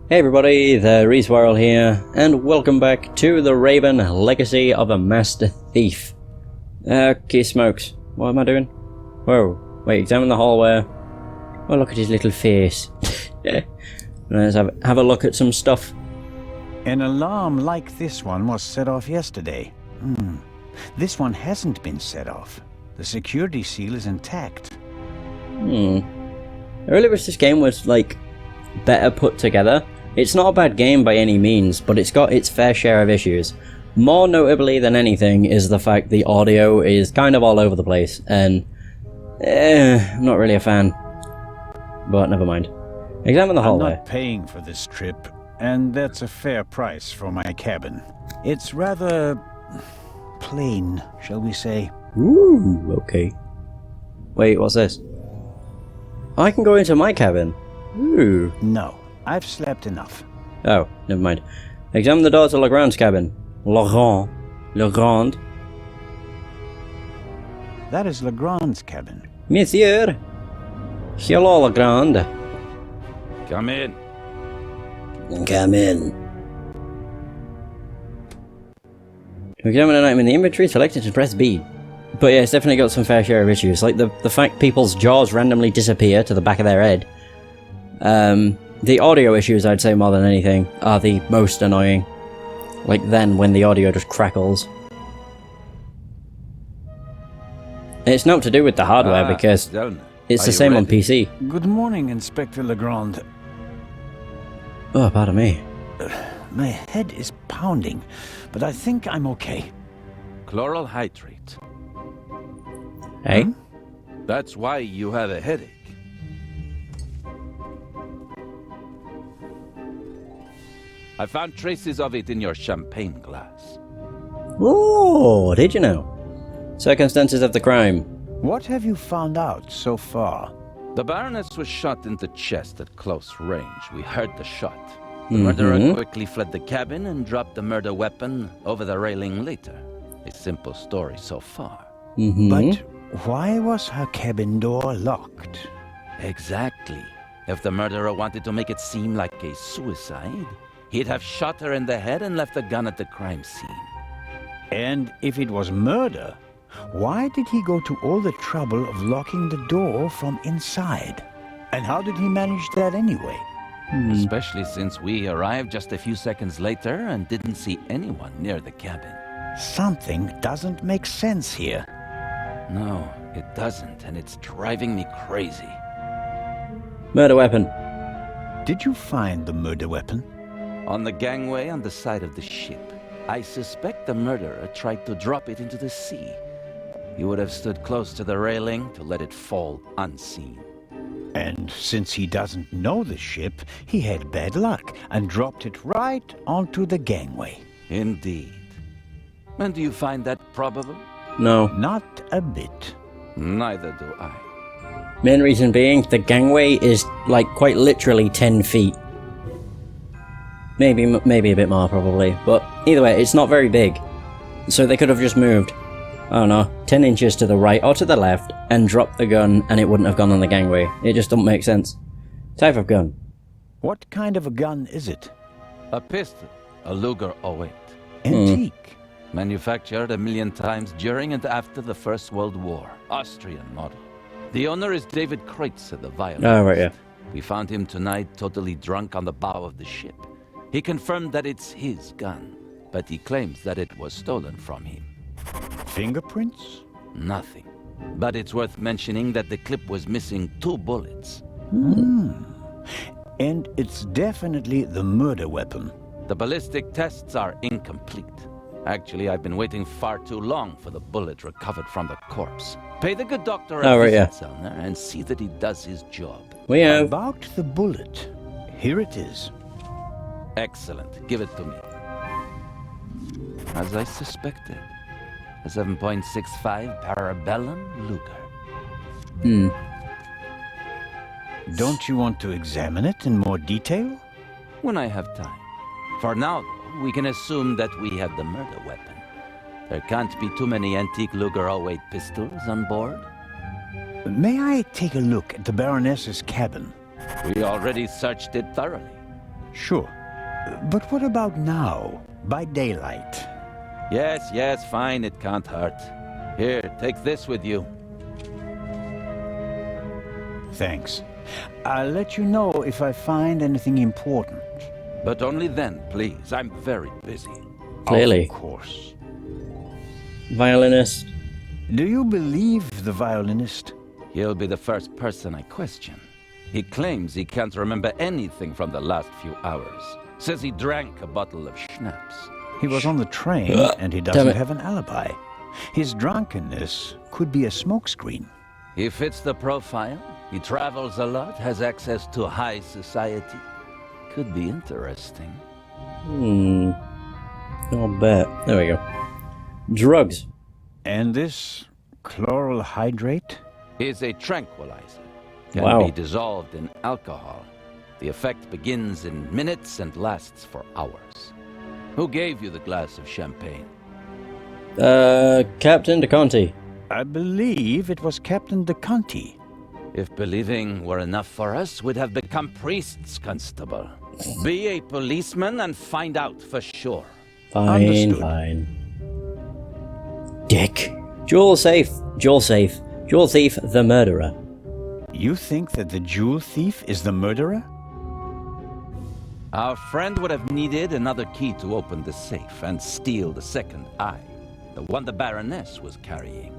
Hey everybody, the Reeswirl here, and welcome back to the Raven Legacy of a Master Thief. Okay, smokes. What am I doing? Whoa, wait, examine the hallway. Oh, look at his little face. Let's have a look at some stuff. An alarm like this one was set off yesterday. This one hasn't been set off. The security seal is intact. I really wish this game was, like, better put together. It's not a bad game by any means, but it's got its fair share of issues. More notably than anything is the fact the audio is kind of all over the place, and I'm not really a fan. But never mind. Examine the hallway. I'm not paying for this trip, and that's a fair price for my cabin. It's rather plain, shall we say. Ooh, okay. Wait, what's this? I can go into my cabin. Ooh. No, I've slept enough. Oh, never mind. Examine the door to Legrand's cabin. Legrand. That is Legrand's cabin. Monsieur. Hello, Legrand. Come in. Come in. To examine an item in the inventory, select it and press B. But yeah, it's definitely got some fair share of issues. Like the fact people's jaws randomly disappear to the back of their head. The audio issues, I'd say more than anything, are the most annoying. Like then, when the audio just crackles. And it's not to do with the hardware, because it's the same on PC. Good morning, Inspector Legrand. Oh, pardon me. My head is pounding, but I think I'm okay. Chloral hydrate. Hey? That's why you have a headache. I found traces of it in your champagne glass. Oh, did you know? Circumstances of the crime. What have you found out so far? The Baroness was shot in the chest at close range. We heard the shot. The murderer quickly fled the cabin and dropped the murder weapon over the railing later. A simple story so far. But why was her cabin door locked? Exactly. If the murderer wanted to make it seem like a suicide, he'd have shot her in the head and left the gun at the crime scene. And if it was murder, why did he go to all the trouble of locking the door from inside? And how did he manage that anyway? Especially since we arrived just a few seconds later and didn't see anyone near the cabin. Something doesn't make sense here. No, it doesn't, and it's driving me crazy. Murder weapon. Did you find the murder weapon? On the gangway on the side of the ship. I suspect the murderer tried to drop it into the sea. He would have stood close to the railing to let it fall unseen. And since he doesn't know the ship, he had bad luck and dropped it right onto the gangway. Indeed. And do you find that probable? No. Not a bit. Neither do I. Main reason being, the gangway is, like, quite literally 10 feet. Maybe a bit more, probably. But either way, it's not very big. So they could have just moved, I don't know, 10 inches to the right or to the left, and dropped the gun, and it wouldn't have gone on the gangway. It just doesn't make sense. Type of gun. What kind of a gun is it? A pistol. A Luger 08. Antique. Manufactured 1 million times during and after the First World War. Austrian model. The owner is David Kreutzer, the violinist. Oh, right, yeah. We found him tonight totally drunk on the bow of the ship. He confirmed that it's his gun, but he claims that it was stolen from him. Fingerprints? Nothing. But it's worth mentioning that the clip was missing 2 bullets. And it's definitely the murder weapon. The ballistic tests are incomplete. Actually, I've been waiting far too long for the bullet recovered from the corpse. Pay the good doctor a visit, Selner, and see that he does his job. We have... About the bullet. Here it is. Excellent. Give it to me. As I suspected, a 7.65 Parabellum Luger. Don't you want to examine it in more detail? When I have time. For now, though, we can assume that we have the murder weapon. There can't be too many antique Luger 08 pistols on board. May I take a look at the Baroness's cabin? We already searched it thoroughly. Sure. But what about now, by daylight? Yes, fine, it can't hurt. Here, take this with you. Thanks. I'll let you know if I find anything important. But only then, please. I'm very busy. Clearly. Of course. Violinist. Do you believe the violinist? He'll be the first person I question. He claims he can't remember anything from the last few hours. Says he drank a bottle of schnapps. He was on the train and he Damn doesn't it. have an alibi. His drunkenness could be a smokescreen. He fits the profile. He travels a lot, has access to high society. Could be interesting. I'll bet. There we go. Drugs. And this chloral hydrate? Is a tranquilizer. Can Wow. be dissolved in alcohol. The effect begins in minutes and lasts for hours. Who gave you the glass of champagne? Captain DeConti. I believe it was Captain DeConti. If believing were enough for us, we'd have become priests, Constable. Be a policeman and find out for sure. Fine, Understood. fine. Dick. Jewel thief, the murderer. You think that the jewel thief is the murderer? Our friend would have needed another key to open the safe and steal the second eye, the one the Baroness was carrying.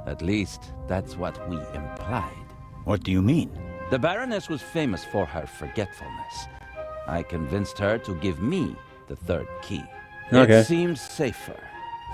At least, that's what we implied. What do you mean? The Baroness was famous for her forgetfulness. I convinced her to give me the third key. Okay. It seems safer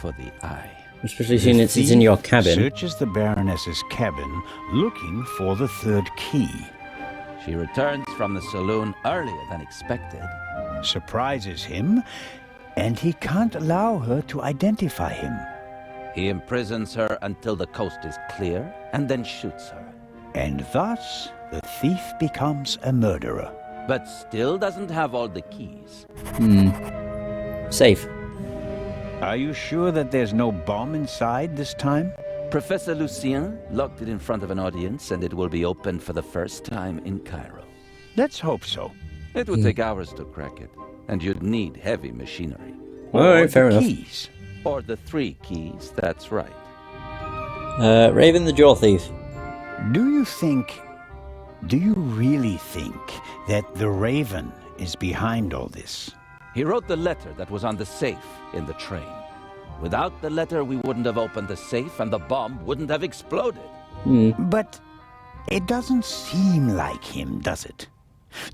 for the eye. Especially seeing it's in your cabin. Searches the Baroness's cabin looking for the third key. She returns from the saloon earlier than expected. Surprises him, and he can't allow her to identify him. He imprisons her until the coast is clear, and then shoots her. And thus, the thief becomes a murderer. But still doesn't have all the keys. Safe. Are you sure that there's no bomb inside this time? Professor Lucien locked it in front of an audience, and it will be opened for the first time in Cairo. Let's hope so. It would take hours to crack it, and you'd need heavy machinery. Alright, fair the enough. keys. Or the 3 keys, that's right. Raven the Jewel Thief. Do you really think that the Raven is behind all this? He wrote the letter that was on the safe in the train. Without the letter, we wouldn't have opened the safe, and the bomb wouldn't have exploded. But it doesn't seem like him, does it?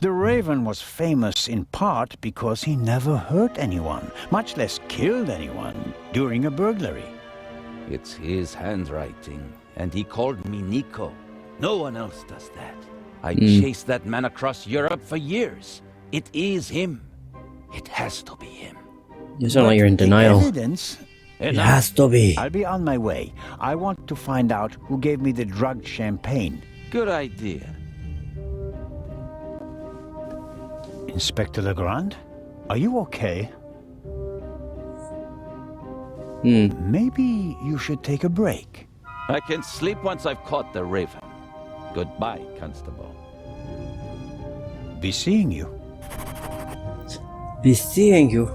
The Raven was famous in part because he never hurt anyone, much less killed anyone, during a burglary. It's his handwriting, and he called me Nico. No one else does that. I chased that man across Europe for years. It is him. It has to be him. You sound like you're in The denial. evidence... It has to be. I'll be on my way. I want to find out who gave me the drugged champagne. Good idea. Inspector Legrand? Are you okay? Maybe you should take a break. I can sleep once I've caught the Raven. Goodbye, Constable. Be seeing you. Be seeing you.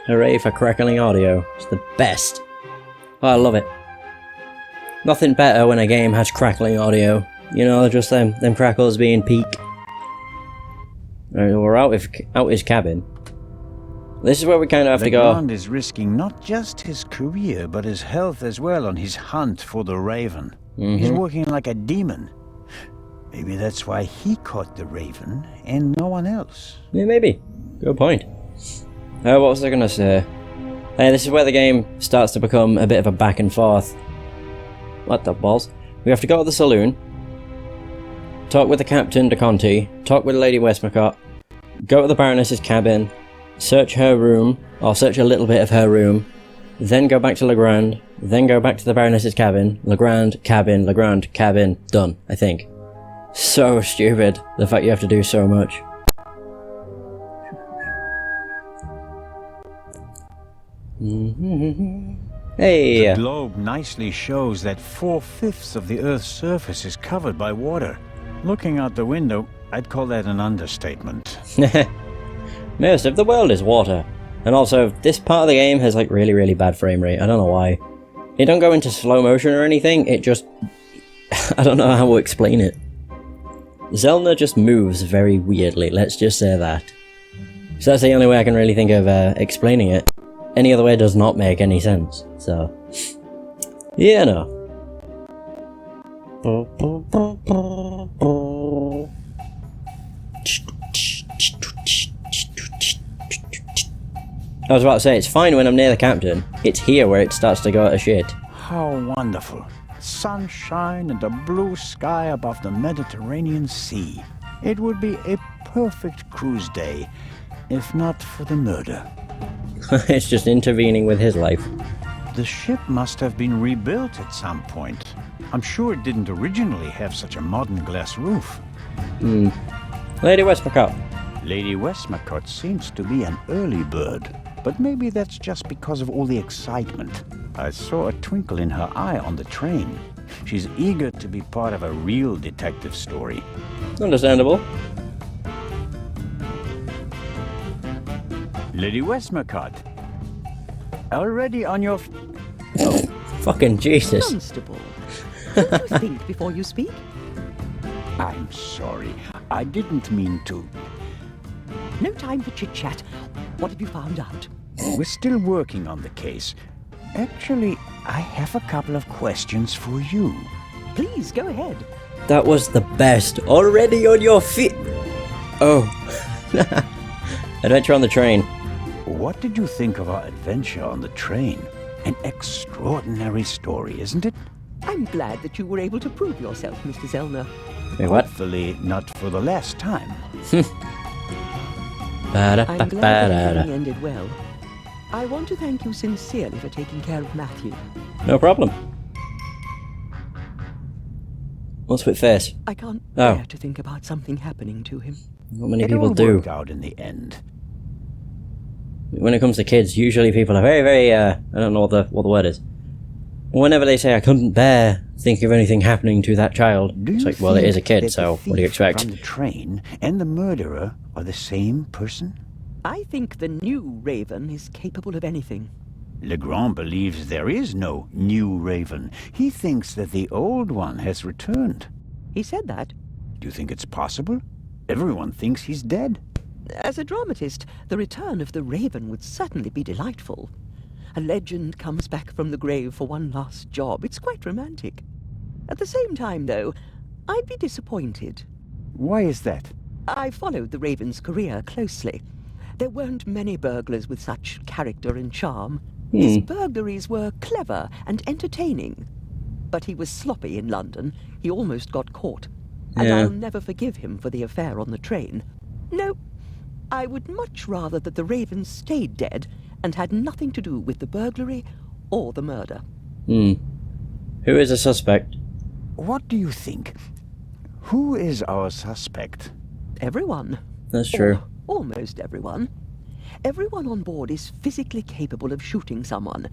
Hooray for crackling audio. It's the best. Oh, I love it. Nothing better when a game has crackling audio. You know, just them crackles being peak. Alright, we're out his cabin. This is where we kind of have to go. Legrand is risking not just his career, but his health as well on his hunt for the Raven. He's working like a demon. Maybe that's why he caught the Raven and no one else. Yeah, maybe. Good point. What was I gonna say? This is where the game starts to become a bit of a back and forth. What the balls? We have to go to the saloon, talk with the Captain DeConti, talk with Lady Westmacott, go to the Baroness's cabin, search her room, or search a little bit of her room, then go back to Legrand, then go back to the Baroness's cabin, Legrand, cabin, done, I think. So stupid, the fact you have to do so much. Hey! The globe nicely shows that 4/5 of the Earth's surface is covered by water. Looking out the window, I'd call that an understatement. Most of the world is water. And also, this part of the game has like really bad frame rate. I don't know why. It don't go into slow motion or anything, it just... I don't know how to explain it. Zelda just moves very weirdly, let's just say that. So that's the only way I can really think of explaining it. Any other way does not make any sense, so... Yeah, no. I was about to say, it's fine when I'm near the captain. It's here where it starts to go to shit. How wonderful. Sunshine and a blue sky above the Mediterranean Sea. It would be a perfect cruise day, if not for the murder. It's just intervening with his life. The ship must have been rebuilt at some point. I'm sure it didn't originally have such a modern glass roof. Lady Westmacott. Lady Westmacott seems to be an early bird, but maybe that's just because of all the excitement. I saw a twinkle in her eye on the train. She's eager to be part of a real detective story. Understandable. Lady Westmacott, already on your... Fucking Jesus. Constable, don't you think before you speak? I'm sorry. I didn't mean to. No time for chit-chat. What have you found out? We're still working on the case. Actually, I have a couple of questions for you. Please, go ahead. That was the best. Already on your feet. Oh. Adventure on the train. What did you think of our adventure on the train? An extraordinary story, isn't it? I'm glad that you were able to prove yourself, Mr. Zellner. Wait, what? Hopefully not for the last time. I'm glad that everything ended well. I want to thank you sincerely for taking care of Matthew. No problem. What's with face? I can't bear to think about something happening to him. Not many It people all do. worked out in the end. When it comes to kids, usually people are very, I don't know what the word is. Whenever they say, I couldn't bear thinking of anything happening to that child, it's like, well, it is a kid, so what do you expect? From the train and the murderer are the same person? I think the new Raven is capable of anything. Legrand believes there is no new Raven. He thinks that the old one has returned. He said that. Do you think it's possible? Everyone thinks he's dead. As a dramatist, the return of the Raven would certainly be delightful. A legend comes back from the grave for one last job. It's quite romantic. At the same time, though, I'd be disappointed. Why is that? I followed the Raven's career closely. There weren't many burglars with such character and charm. His burglaries were clever and entertaining. But he was sloppy in London. He almost got caught. And I'll never forgive him for the affair on the train. No, I would much rather that the Raven stayed dead and had nothing to do with the burglary or the murder. Who is a suspect? What do you think? Who is our suspect? Everyone. That's true. Or almost everyone. Everyone on board is physically capable of shooting someone.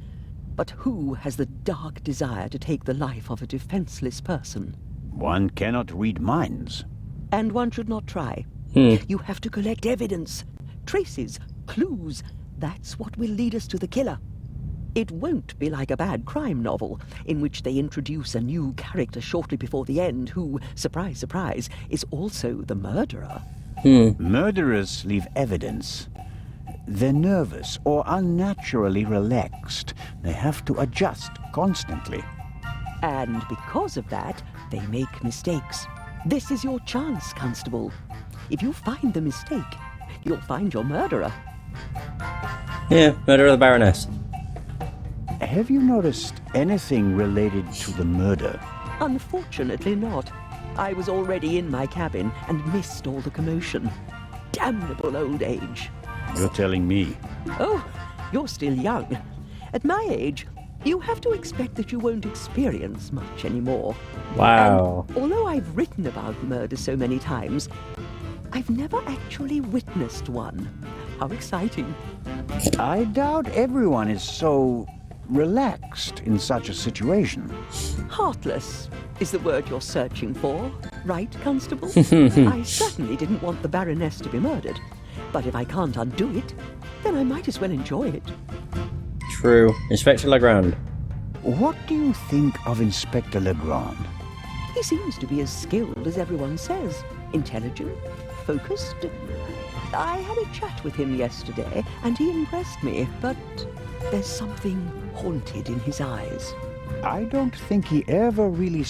But who has the dark desire to take the life of a defenseless person? One cannot read minds. And one should not try. You have to collect evidence, traces, clues. That's what will lead us to the killer. It won't be like a bad crime novel, in which they introduce a new character shortly before the end who, surprise, surprise, is also the murderer. Murderers leave evidence. They're nervous or unnaturally relaxed. They have to adjust constantly. And because of that, they make mistakes. This is your chance, Constable. If you find the mistake, you'll find your murderer. Yeah, murder of the Baroness. Have you noticed anything related to the murder? Unfortunately not. I was already in my cabin and missed all the commotion. Damnable old age. You're telling me. Oh, you're still young. At my age, you have to expect that you won't experience much anymore. Wow. And although I've written about murder so many times, I've never actually witnessed one. How exciting. I doubt everyone is so relaxed in such a situation. Heartless is the word you're searching for, right, Constable? I certainly didn't want the Baroness to be murdered, but if I can't undo it, then I might as well enjoy it. True. Inspector Legrand. What do you think of Inspector Legrand? He seems to be as skilled as everyone says. Intelligent, focused. I had a chat with him yesterday, and he impressed me, but there's something haunted in his eyes. I don't think he ever really